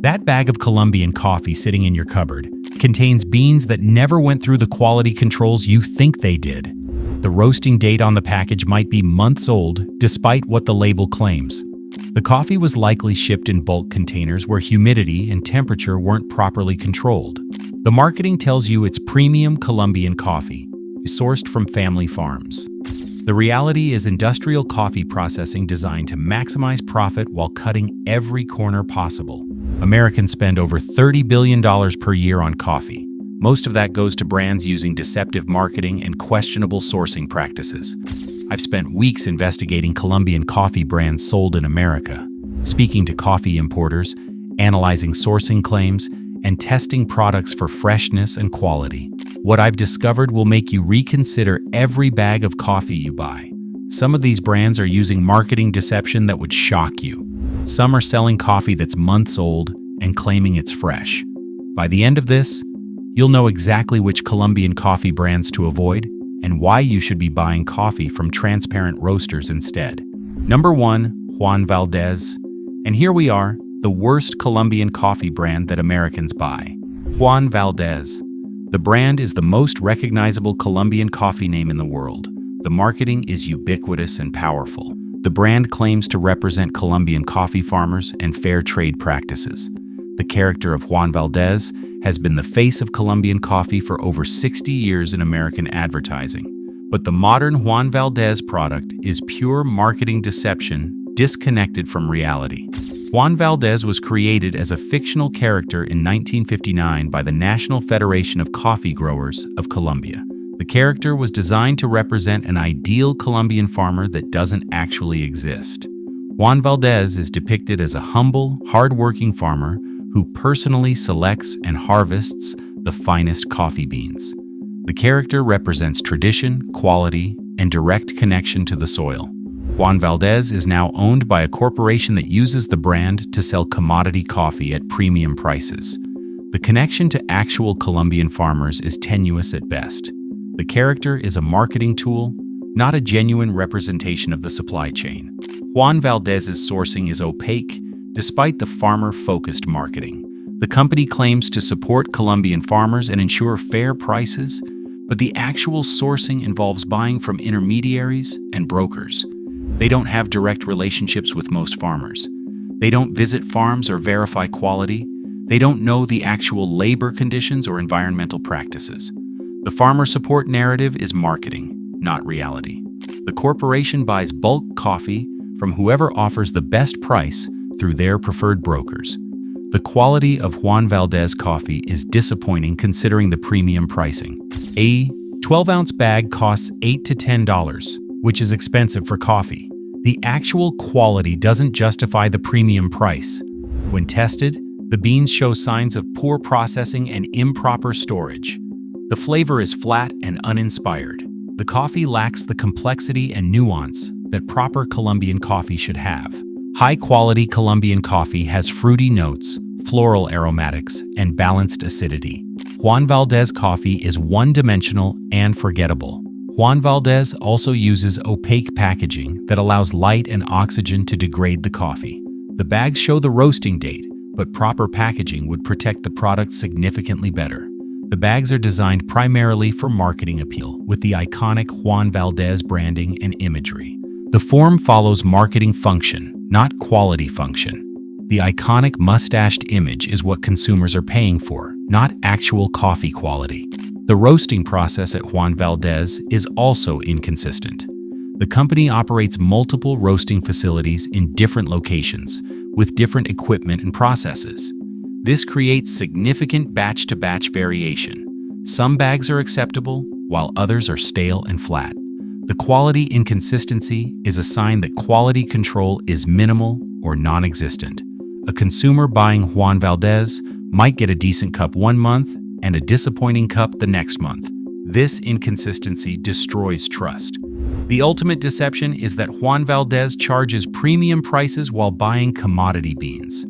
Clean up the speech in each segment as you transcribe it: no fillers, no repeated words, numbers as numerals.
That bag of Colombian coffee sitting in your cupboard contains beans that never went through the quality controls you think they did. The roasting date on the package might be months old, despite what the label claims. The coffee was likely shipped in bulk containers where humidity and temperature weren't properly controlled. The marketing tells you it's premium Colombian coffee, sourced from family farms. The reality is industrial coffee processing designed to maximize profit while cutting every corner possible. Americans spend over $30 billion per year on coffee. Most of that goes to brands using deceptive marketing and questionable sourcing practices. I've spent weeks investigating Colombian coffee brands sold in America, speaking to coffee importers, analyzing sourcing claims, and testing products for freshness and quality. What I've discovered will make you reconsider every bag of coffee you buy. Some of these brands are using marketing deception that would shock you. Some are selling coffee that's months old and claiming it's fresh. By the end of this, you'll know exactly which Colombian coffee brands to avoid and why you should be buying coffee from transparent roasters instead. Number 1, Juan Valdez. And here we are, the worst Colombian coffee brand that Americans buy. Juan Valdez. The brand is the most recognizable Colombian coffee name in the world. The marketing is ubiquitous and powerful. The brand claims to represent Colombian coffee farmers and fair trade practices. The character of Juan Valdez has been the face of Colombian coffee for over 60 years in American advertising. But the modern Juan Valdez product is pure marketing deception disconnected from reality. Juan Valdez was created as a fictional character in 1959 by the National Federation of Coffee Growers of Colombia. The character was designed to represent an ideal Colombian farmer that doesn't actually exist. Juan Valdez is depicted as a humble, hard-working farmer who personally selects and harvests the finest coffee beans. The character represents tradition, quality, and direct connection to the soil. Juan Valdez is now owned by a corporation that uses the brand to sell commodity coffee at premium prices. The connection to actual Colombian farmers is tenuous at best. The character is a marketing tool, not a genuine representation of the supply chain. Juan Valdez's sourcing is opaque, despite the farmer-focused marketing. The company claims to support Colombian farmers and ensure fair prices, but the actual sourcing involves buying from intermediaries and brokers. They don't have direct relationships with most farmers. They don't visit farms or verify quality. They don't know the actual labor conditions or environmental practices. The farmer support narrative is marketing, not reality. The corporation buys bulk coffee from whoever offers the best price through their preferred brokers. The quality of Juan Valdez coffee is disappointing considering the premium pricing. A 12-ounce bag costs $8 to $10, which is expensive for coffee. The actual quality doesn't justify the premium price. When tested, the beans show signs of poor processing and improper storage. The flavor is flat and uninspired. The coffee lacks the complexity and nuance that proper Colombian coffee should have. High-quality Colombian coffee has fruity notes, floral aromatics, and balanced acidity. Juan Valdez coffee is one-dimensional and forgettable. Juan Valdez also uses opaque packaging that allows light and oxygen to degrade the coffee. The bags show the roasting date, but proper packaging would protect the product significantly better. The bags are designed primarily for marketing appeal, with the iconic Juan Valdez branding and imagery. The form follows marketing function, not quality function. The iconic mustached image is what consumers are paying for, not actual coffee quality. The roasting process at Juan Valdez is also inconsistent. The company operates multiple roasting facilities in different locations, with different equipment and processes. This creates significant batch-to-batch variation. Some bags are acceptable, while others are stale and flat. The quality inconsistency is a sign that quality control is minimal or non-existent. A consumer buying Juan Valdez might get a decent cup one month and a disappointing cup the next month. This inconsistency destroys trust. The ultimate deception is that Juan Valdez charges premium prices while buying commodity beans.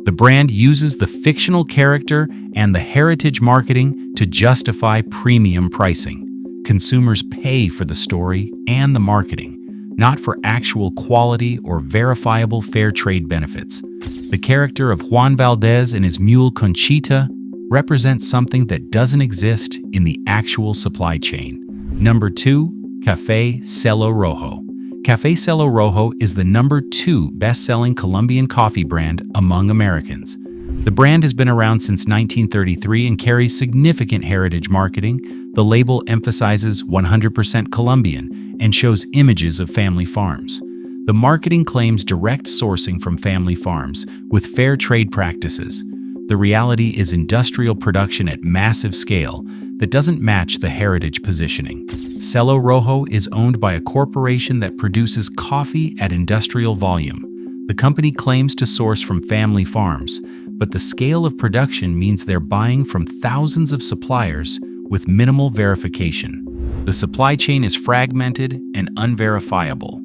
The brand uses the fictional character and the heritage marketing to justify premium pricing. Consumers pay for the story and the marketing, not for actual quality or verifiable fair trade benefits. The character of Juan Valdez and his mule Conchita represents something that doesn't exist in the actual supply chain. Number 2, Café Cielo Rojo. Café Cielo Rojo is the number 2 best-selling Colombian coffee brand among Americans. The brand has been around since 1933 and carries significant heritage marketing. The label emphasizes 100% Colombian and shows images of family farms. The marketing claims direct sourcing from family farms with fair trade practices. The reality is industrial production at massive scale that doesn't match the heritage positioning. Cielo Rojo is owned by a corporation that produces coffee at industrial volume. The company claims to source from family farms, but the scale of production means they're buying from thousands of suppliers with minimal verification. The supply chain is fragmented and unverifiable.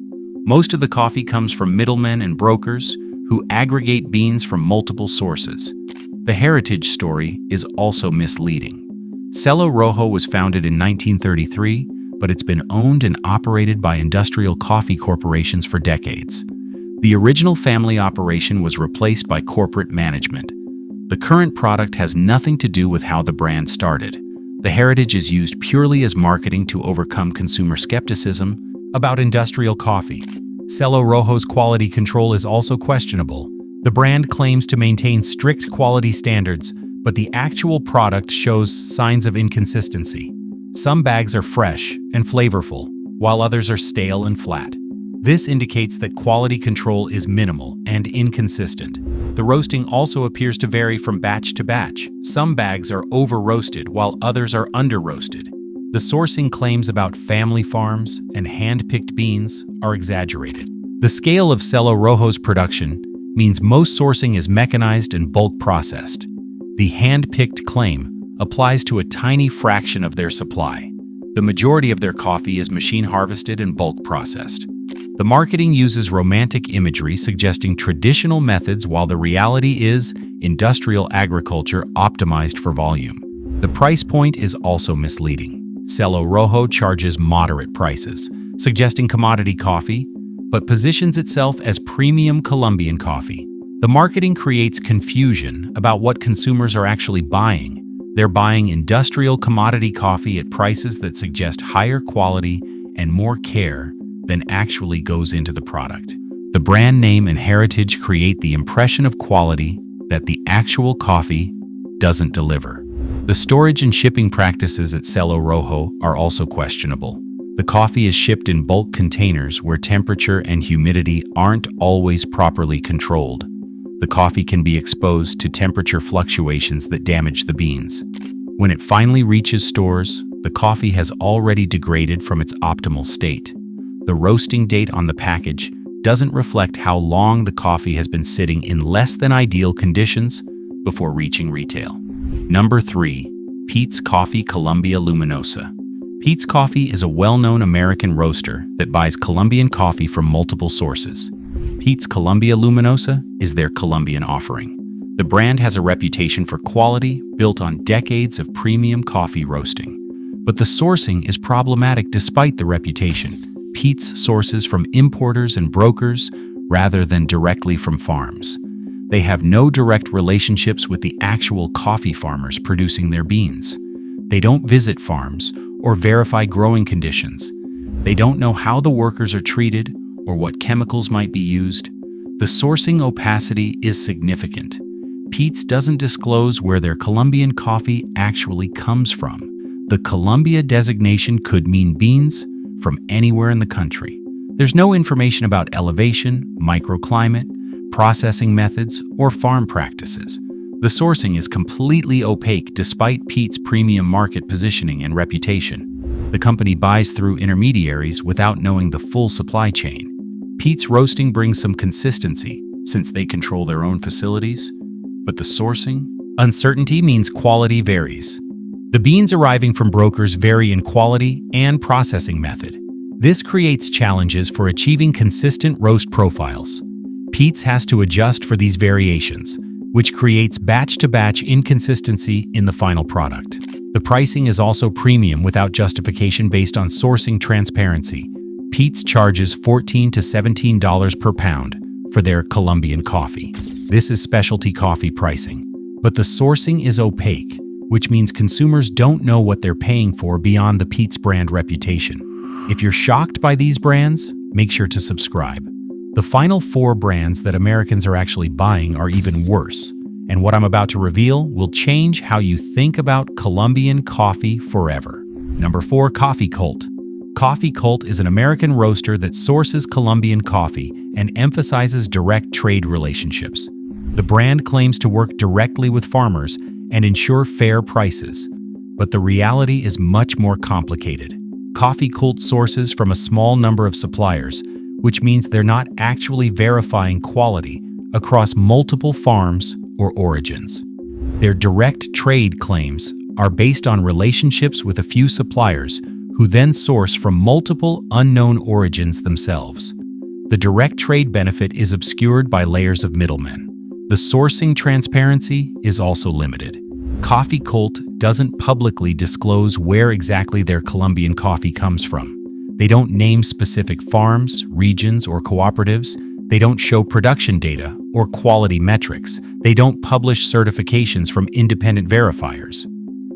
Most of the coffee comes from middlemen and brokers who aggregate beans from multiple sources. The heritage story is also misleading. Cielo Rojo was founded in 1933, but it's been owned and operated by industrial coffee corporations for decades. The original family operation was replaced by corporate management. The current product has nothing to do with how the brand started. The heritage is used purely as marketing to overcome consumer skepticism about industrial coffee. Cielo Rojo's quality control is also questionable. The brand claims to maintain strict quality standards, but the actual product shows signs of inconsistency. Some bags are fresh and flavorful, while others are stale and flat. This indicates that quality control is minimal and inconsistent. The roasting also appears to vary from batch to batch. Some bags are over-roasted, while others are under-roasted. The sourcing claims about family farms and hand-picked beans are exaggerated. The scale of Cielo Rojo's production means most sourcing is mechanized and bulk processed. The hand-picked claim applies to a tiny fraction of their supply. The majority of their coffee is machine harvested and bulk processed. The marketing uses romantic imagery suggesting traditional methods, while the reality is industrial agriculture optimized for volume. The price point is also misleading. Cielo Rojo charges moderate prices, suggesting commodity coffee, but positions itself as premium Colombian coffee. The marketing creates confusion about what consumers are actually buying. They're buying industrial commodity coffee at prices that suggest higher quality and more care than actually goes into the product. The brand name and heritage create the impression of quality that the actual coffee doesn't deliver. The storage and shipping practices at Cielo Rojo are also questionable. The coffee is shipped in bulk containers where temperature and humidity aren't always properly controlled. The coffee can be exposed to temperature fluctuations that damage the beans. When it finally reaches stores, the coffee has already degraded from its optimal state. The roasting date on the package doesn't reflect how long the coffee has been sitting in less than ideal conditions before reaching retail. Number 3. Peet's Coffee Colombia Luminosa. Peet's Coffee is a well-known American roaster that buys Colombian coffee from multiple sources. Peet's Colombia Luminosa is their Colombian offering. The brand has a reputation for quality built on decades of premium coffee roasting. But the sourcing is problematic despite the reputation. Peet's sources from importers and brokers rather than directly from farms. They have no direct relationships with the actual coffee farmers producing their beans. They don't visit farms or verify growing conditions. They don't know how the workers are treated or what chemicals might be used. The sourcing opacity is significant. Peet's doesn't disclose where their Colombian coffee actually comes from. The Colombia designation could mean beans from anywhere in the country. There's no information about elevation, microclimate, processing methods, or farm practices. The sourcing is completely opaque despite Peet's premium market positioning and reputation. The company buys through intermediaries without knowing the full supply chain. Peet's roasting brings some consistency since they control their own facilities, but the sourcing uncertainty means quality varies. The beans arriving from brokers vary in quality and processing method. This creates challenges for achieving consistent roast profiles. Peet's has to adjust for these variations, which creates batch-to-batch inconsistency in the final product. The pricing is also premium without justification based on sourcing transparency. Peet's charges $14 to $17 per pound for their Colombian coffee. This is specialty coffee pricing. But the sourcing is opaque, which means consumers don't know what they're paying for beyond the Peet's brand reputation. If you're shocked by these brands, make sure to subscribe. The final 4 brands that Americans are actually buying are even worse, and what I'm about to reveal will change how you think about Colombian coffee forever. Number 4, Coffee Cult. Coffee Cult is an American roaster that sources Colombian coffee and emphasizes direct trade relationships. The brand claims to work directly with farmers and ensure fair prices, but the reality is much more complicated. Coffee Cult sources from a small number of suppliers, which means they're not actually verifying quality across multiple farms or origins. Their direct trade claims are based on relationships with a few suppliers who then source from multiple unknown origins themselves. The direct trade benefit is obscured by layers of middlemen. The sourcing transparency is also limited. Coffee Cult doesn't publicly disclose where exactly their Colombian coffee comes from. They don't name specific farms, regions, or cooperatives. They don't show production data or quality metrics. They don't publish certifications from independent verifiers.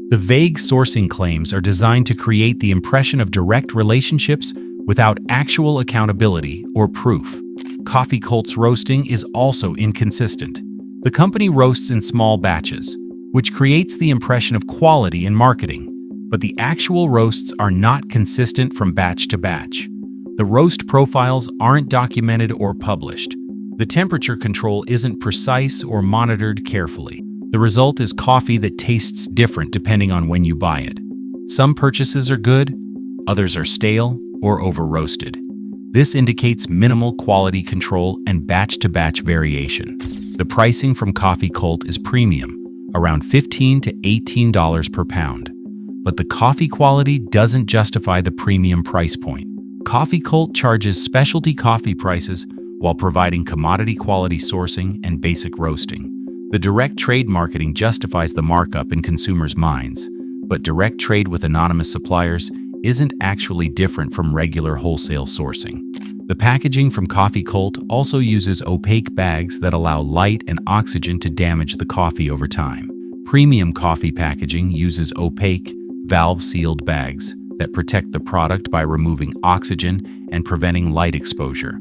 The vague sourcing claims are designed to create the impression of direct relationships without actual accountability or proof. Coffee Cult's roasting is also inconsistent. The company roasts in small batches, which creates the impression of quality in marketing, but the actual roasts are not consistent from batch to batch. The roast profiles aren't documented or published. The temperature control isn't precise or monitored carefully. The result is coffee that tastes different depending on when you buy it. Some purchases are good, others are stale or over-roasted. This indicates minimal quality control and batch-to-batch variation. The pricing from Coffee Cult is premium, around $15 to $18 per pound. But the coffee quality doesn't justify the premium price point. Coffee Cult charges specialty coffee prices while providing commodity quality sourcing and basic roasting. The direct trade marketing justifies the markup in consumers' minds, but direct trade with anonymous suppliers isn't actually different from regular wholesale sourcing. The packaging from Coffee Cult also uses opaque bags that allow light and oxygen to damage the coffee over time. Premium coffee packaging uses opaque, valve-sealed bags that protect the product by removing oxygen and preventing light exposure.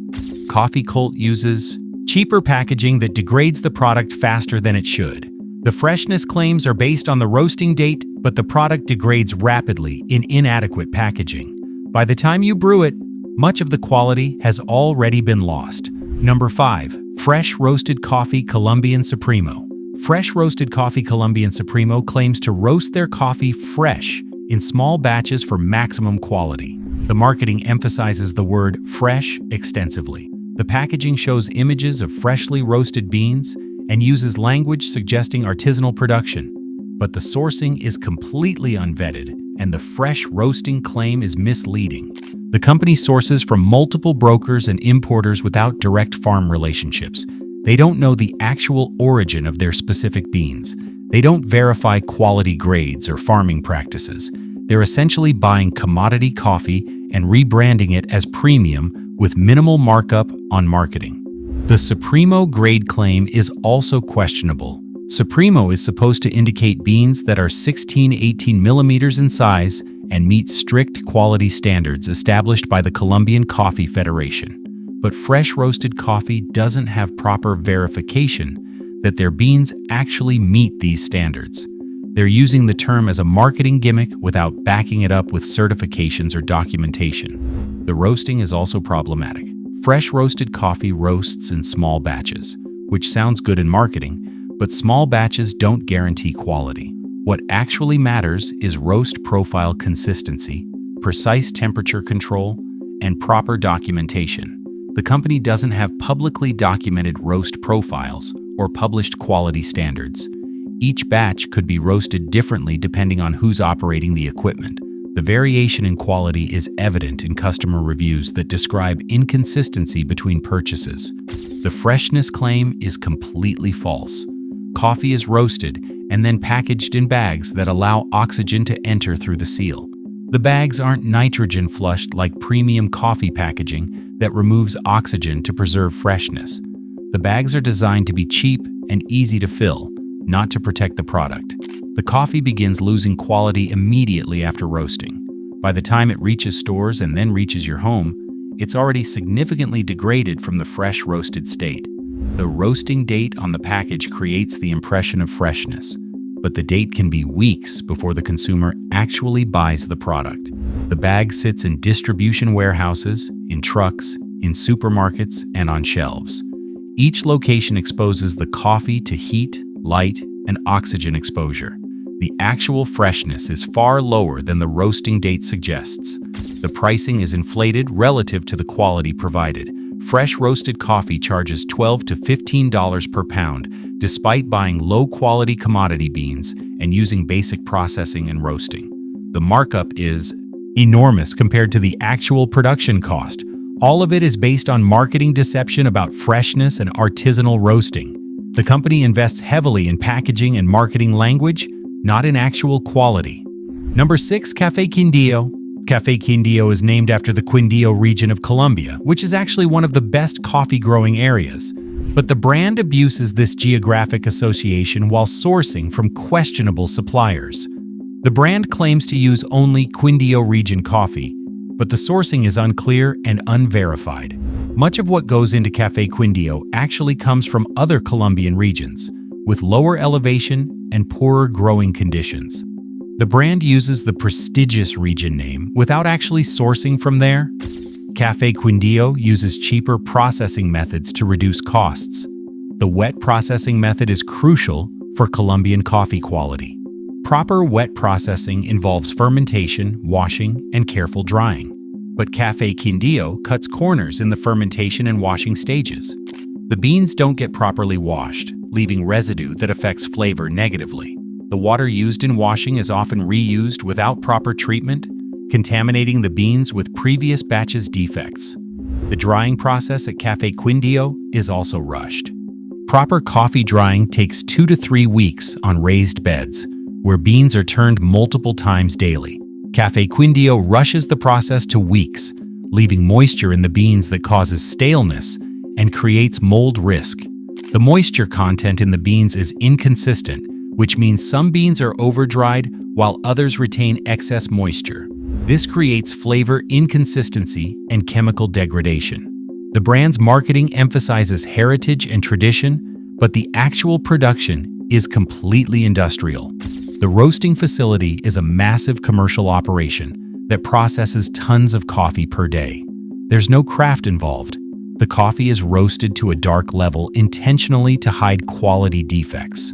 Coffee Cult uses cheaper packaging that degrades the product faster than it should. The freshness claims are based on the roasting date, but the product degrades rapidly in inadequate packaging. By the time you brew it, much of the quality has already been lost. Number 5. Fresh Roasted Coffee Colombian Supremo. Fresh Roasted Coffee Colombian Supremo claims to roast their coffee fresh in small batches for maximum quality. The marketing emphasizes the word fresh extensively. The packaging shows images of freshly roasted beans and uses language suggesting artisanal production. But the sourcing is completely unvetted, and the fresh roasting claim is misleading. The company sources from multiple brokers and importers without direct farm relationships. They don't know the actual origin of their specific beans. They don't verify quality grades or farming practices. They're essentially buying commodity coffee and rebranding it as premium with minimal markup on marketing. The Supremo grade claim is also questionable. Supremo is supposed to indicate beans that are 16-18 millimeters in size and meet strict quality standards established by the Colombian Coffee Federation. But fresh roasted coffee doesn't have proper verification that their beans actually meet these standards. They're using the term as a marketing gimmick without backing it up with certifications or documentation. The roasting is also problematic. Fresh roasted coffee roasts in small batches, which sounds good in marketing, but small batches don't guarantee quality. What actually matters is roast profile consistency, precise temperature control, and proper documentation. The company doesn't have publicly documented roast profiles or published quality standards. Each batch could be roasted differently depending on who's operating the equipment. The variation in quality is evident in customer reviews that describe inconsistency between purchases. The freshness claim is completely false. Coffee is roasted and then packaged in bags that allow oxygen to enter through the seal. The bags aren't nitrogen flushed like premium coffee packaging that removes oxygen to preserve freshness. The bags are designed to be cheap and easy to fill, not to protect the product. The coffee begins losing quality immediately after roasting. By the time it reaches stores and then reaches your home, it's already significantly degraded from the fresh roasted state. The roasting date on the package creates the impression of freshness, but the date can be weeks before the consumer actually buys the product. The bag sits in distribution warehouses, in trucks, in supermarkets, and on shelves. Each location exposes the coffee to heat, light, and oxygen exposure. The actual freshness is far lower than the roasting date suggests. The pricing is inflated relative to the quality provided. Fresh roasted coffee charges $12 to $15 per pound, despite buying low-quality commodity beans and using basic processing and roasting. The markup is enormous compared to the actual production cost. All of it is based on marketing deception about freshness and artisanal roasting. The company invests heavily in packaging and marketing language, not in actual quality. Number 6. Café Quindío. Café Quindío is named after the Quindío region of Colombia, which is actually one of the best coffee-growing areas. But the brand abuses this geographic association while sourcing from questionable suppliers. The brand claims to use only Quindío region coffee, but the sourcing is unclear and unverified. Much of what goes into Café Quindío actually comes from other Colombian regions, with lower elevation and poorer growing conditions. The brand uses the prestigious region name without actually sourcing from there. Café Quindío uses cheaper processing methods to reduce costs. The wet processing method is crucial for Colombian coffee quality. Proper wet processing involves fermentation, washing, and careful drying. But Café Quindío cuts corners in the fermentation and washing stages. The beans don't get properly washed, leaving residue that affects flavor negatively. The water used in washing is often reused without proper treatment, contaminating the beans with previous batches' defects. The drying process at Café Quindío is also rushed. Proper coffee drying takes 2 to 3 weeks on raised beds, where beans are turned multiple times daily. Café Quindío rushes the process to weeks, leaving moisture in the beans that causes staleness and creates mold risk. The moisture content in the beans is inconsistent, which means some beans are over-dried while others retain excess moisture. This creates flavor inconsistency and chemical degradation. The brand's marketing emphasizes heritage and tradition, but the actual production is completely industrial. The roasting facility is a massive commercial operation that processes tons of coffee per day. There's no craft involved. The coffee is roasted to a dark level intentionally to hide quality defects.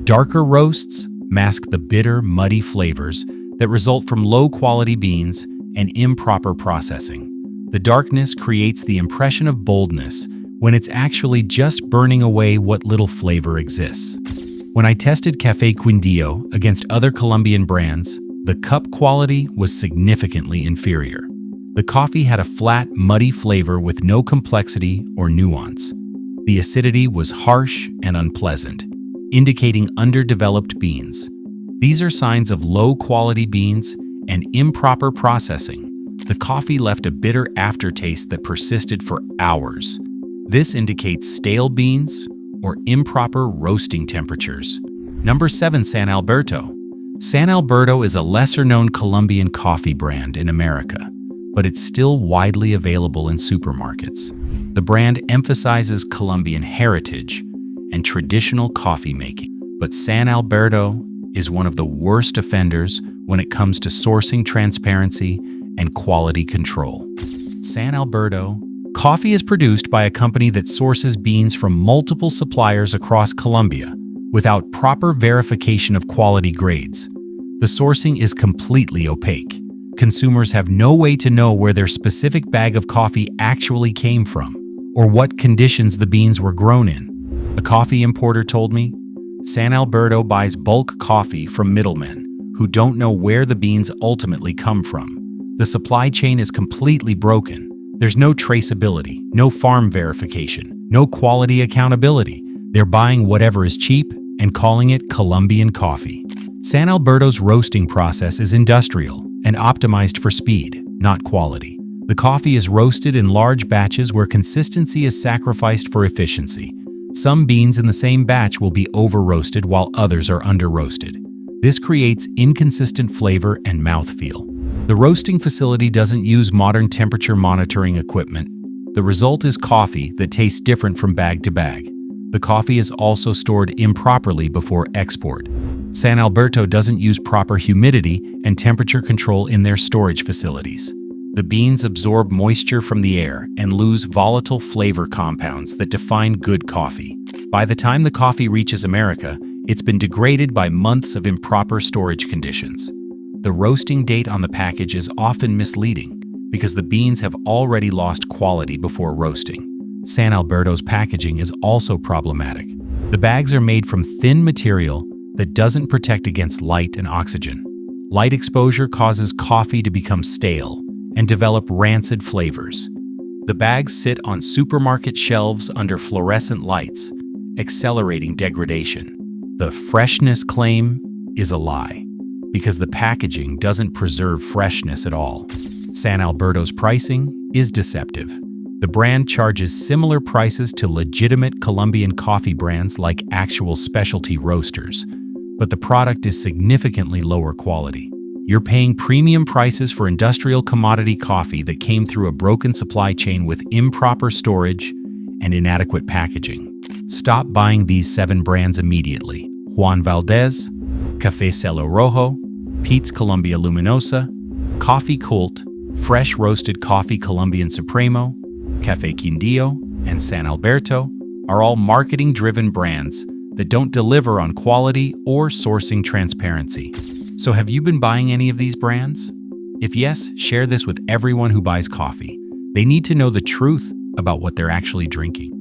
Darker roasts mask the bitter, muddy flavors that result from low-quality beans and improper processing. The darkness creates the impression of boldness when it's actually just burning away what little flavor exists. When I tested Café Quindío against other Colombian brands, the cup quality was significantly inferior. The coffee had a flat, muddy flavor with no complexity or nuance. The acidity was harsh and unpleasant, indicating underdeveloped beans. These are signs of low-quality beans and improper processing. The coffee left a bitter aftertaste that persisted for hours. This indicates stale beans or improper roasting temperatures. Number 7. San Alberto. San Alberto is a lesser-known Colombian coffee brand in America, but it's still widely available in supermarkets. The brand emphasizes Colombian heritage and traditional coffee making, but San Alberto is one of the worst offenders when it comes to sourcing transparency and quality control. San Alberto coffee is produced by a company that sources beans from multiple suppliers across Colombia without proper verification of quality grades. The sourcing is completely opaque. Consumers have no way to know where their specific bag of coffee actually came from or what conditions the beans were grown in. A coffee importer told me, San Alberto buys bulk coffee from middlemen who don't know where the beans ultimately come from. The supply chain is completely broken. There's no traceability, no farm verification, no quality accountability. They're buying whatever is cheap and calling it Colombian coffee. San Alberto's roasting process is industrial and optimized for speed, not quality. The coffee is roasted in large batches where consistency is sacrificed for efficiency. Some beans in the same batch will be over-roasted while others are under-roasted. This creates inconsistent flavor and mouthfeel. The roasting facility doesn't use modern temperature monitoring equipment. The result is coffee that tastes different from bag to bag. The coffee is also stored improperly before export. San Alberto doesn't use proper humidity and temperature control in their storage facilities. The beans absorb moisture from the air and lose volatile flavor compounds that define good coffee. By the time the coffee reaches America, it's been degraded by months of improper storage conditions. The roasting date on the package is often misleading because the beans have already lost quality before roasting. San Alberto's packaging is also problematic. The bags are made from thin material that doesn't protect against light and oxygen. Light exposure causes coffee to become stale and develop rancid flavors. The bags sit on supermarket shelves under fluorescent lights, accelerating degradation. The freshness claim is a lie because the packaging doesn't preserve freshness at all. San Alberto's pricing is deceptive. The brand charges similar prices to legitimate Colombian coffee brands like actual specialty roasters, but the product is significantly lower quality. You're paying premium prices for industrial commodity coffee that came through a broken supply chain with improper storage and inadequate packaging. Stop buying these 7 brands immediately. Juan Valdez, Café Celo Rojo, Pete's Colombia Luminosa, Coffee Cult, Fresh Roasted Coffee Colombian Supremo, Café Quindío, and San Alberto are all marketing-driven brands that don't deliver on quality or sourcing transparency. So have you been buying any of these brands? If yes, share this with everyone who buys coffee. They need to know the truth about what they're actually drinking.